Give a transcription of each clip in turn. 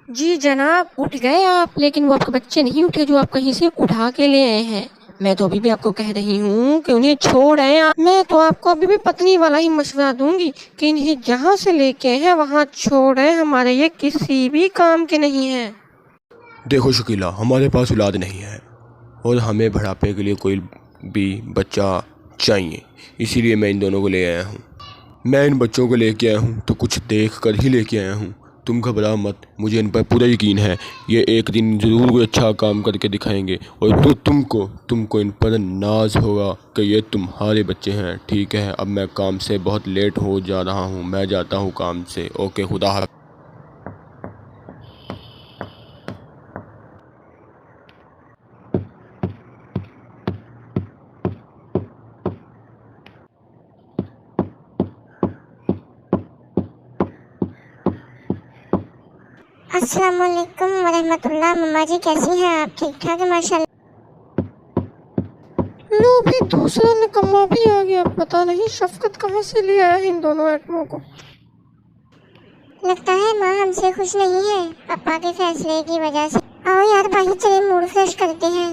जी जनाब, उठ गए आप, लेकिन वो आपके बच्चे नहीं उठे जो आप कहीं से उठा के ले आए हैं। मैं तो अभी भी आपको कह रही हूँ कि उन्हें छोड़ आए आप। मैं तो आपको अभी भी पत्नी वाला ही मशवरा दूंगी कि इन्हें जहाँ से लेके हैं वहाँ छोड़ आए, हमारे ये किसी भी काम के नहीं है। देखो शकीला, हमारे पास औलाद नहीं है और हमें बढ़ापे के लिए कोई भी बच्चा चाहिए, इसीलिए मैं इन दोनों को ले आया हूँ। मैं इन बच्चों को लेके आया हूँ तो कुछ देख कर ही लेके आया हूँ। तुम घबरा मत, मुझे इन पर पूरा यकीन है। ये एक दिन ज़रूर कोई अच्छा काम करके दिखाएंगे और फिर तुमको इन पर नाज होगा कि ये तुम्हारे बच्चे हैं। ठीक है, अब मैं काम से बहुत लेट हो जा रहा हूँ, मैं जाता हूँ काम से। ओके, खुदा हाफ़िज़। अस्सलाम वालेकुम वरहमतुल्लाह। मम्मा जी कैसी हैं आप? ठीक ठाक है माशाल्लाह। लो भी दूसरा निकम्मा भी आ गया, पता नहीं शफकत कहाँ से ले आया इन दोनों एटमों को। लगता है माँ हमसे खुश नहीं है पापा के फैसले की वजह से। आओ यार बाहर चले, मूड फ्रेश करते हैं।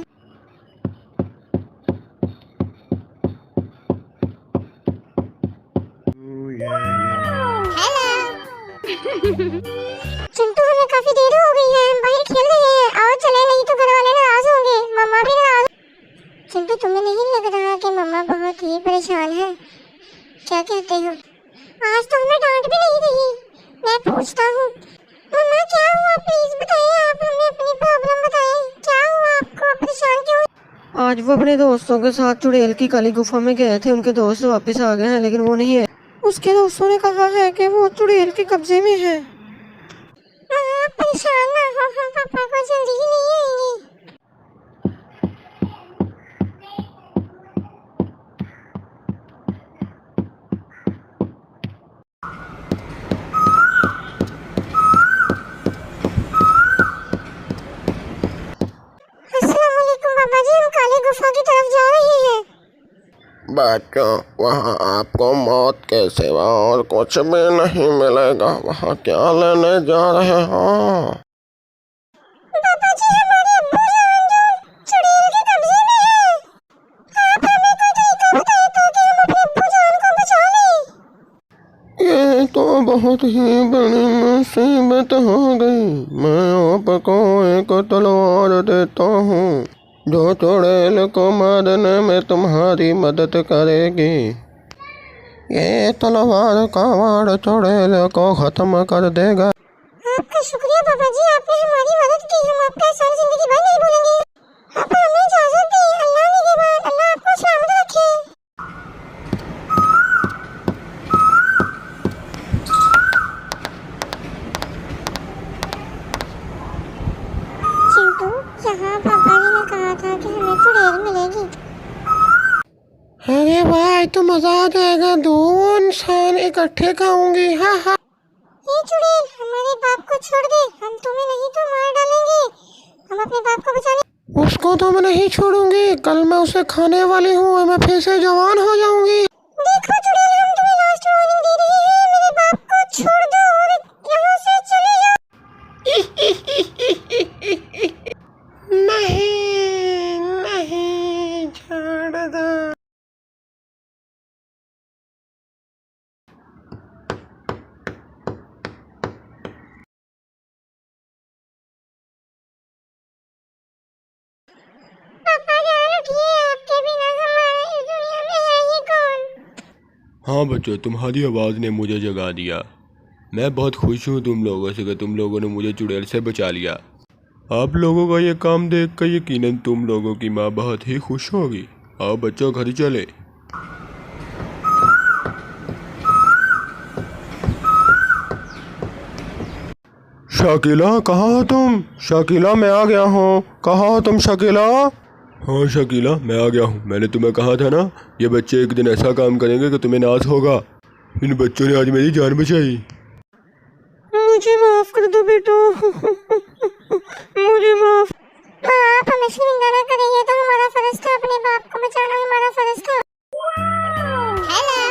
हेलो चिंटू, हमें काफी देर हो गई है, हम बाहर खेल रहे हैं। आओ चले, नहीं तो घर वाले नाराज होंगे, मम्मा भी नाराज। चिंटू, तुम्हें नहीं लग रहा कि मम्मा बहुत ही परेशान है? क्या कहते हो? आज तो हमें डांट भी नहीं रही। मैं पूछता हूँ, मम्मा क्या हुआ? प्लीज बताइए, आप हमें अपनी प्रॉब्लम बताएं। क्या हुआ आपको? परेशान क्यों? आज वो अपने दोस्तों के साथ चुड़ैल की काली गुफा में गए थे। उनके दोस्त वापस आ गए हैं, लेकिन वो नहीं है। उसके दोस्तों ने कहा है कि वो चुड़ैल के कब्जे में है। आप परेशान ना हो, हम पापा को जल्दी ही नहीं आएंगे। अस्सलाम वालेकुम पापा जी, हम काली गुफा की तरफ जा रहे हैं। बच्चों, वहाँ आपको मौत के सिवा और कुछ भी नहीं मिलेगा। वहाँ क्या लेने जा रहे हो? पापा जी, हमारे अब्बू जान जो चुड़ैल के कब्जे में है। आप हमें कोई तरीका बताइए ताकि हम अपने अब्बू जान को बचा लें। ये तो बहुत ही बड़ी मुसीबत हो गई। मैं आपको एक तलवार देता हूँ जो चुड़ैल को मारने में तुम्हारी मदद करेगी। ये तलवार का वार चुड़ैल को खत्म कर देगा। आपका शुक्रिया पापा जी, आपने हमारी मदद की। हम आपका एहसान जिंदगी भर नहीं भूलेंगे। आप हमें इजाजत दें। अल्लाह निगहबान, अल्लाह आपको सलामत रखे। चिंटू, यहाँ पापा जी ने कहा था कि हमें चुड़ैल मिलेगी। अरे भाई, तो मजा आ जाएगा। दो इंसान इकट्ठे खाऊंगी। हाँ हाँ। ये चुड़ैल, हमारे बाप को छोड़ दे, हम तुम्हें नहीं तो मार डालेंगे। हम अपने बाप को बचा लें। उसको तो मैं नहीं छोड़ूंगी। कल मैं उसे खाने वाली हूँ। मैं फिर से जवान हो जाऊंगी। देखो चुड़ैल, हम तुम्हें लास्ट वार्निंग दे रहे हैं। मेरे बाप को छोड़ दो और यहाँ से चले जाओ। नहीं नहीं, छोड़ दो। पापा जान उठिए, आपके बिना हमारे इस दुनिया में है ही कौन? हाँ बच्चों, तुम्हारी आवाज़ ने मुझे जगा दिया। मैं बहुत खुश हूँ तुम लोगों से कि तुम लोगों ने मुझे चुड़ैल से बचा लिया। आप लोगों का ये काम देख कर यकीनन तुम लोगों की माँ बहुत ही खुश होगी। आओ बच्चों, घर चले। शाकिला, कहाँ हो तुम? शाकिला, मैं आ गया हूँ। कहाँ हो तुम शाकिला? हाँ शाकिला, मैं आ गया हूँ। मैंने तुम्हें कहा था ना, ये बच्चे एक दिन ऐसा काम करेंगे कि तुम्हें नाज होगा। इन बच्चों ने आज मेरी जान बचाई। मुझे माफ कर दो बेटो। मुझे माफ। आप हमें शर्मिंदा ना करें, ये तो हमारा फर्ज था। अपने बाप को बचाना हमारा फर्ज था। हेलो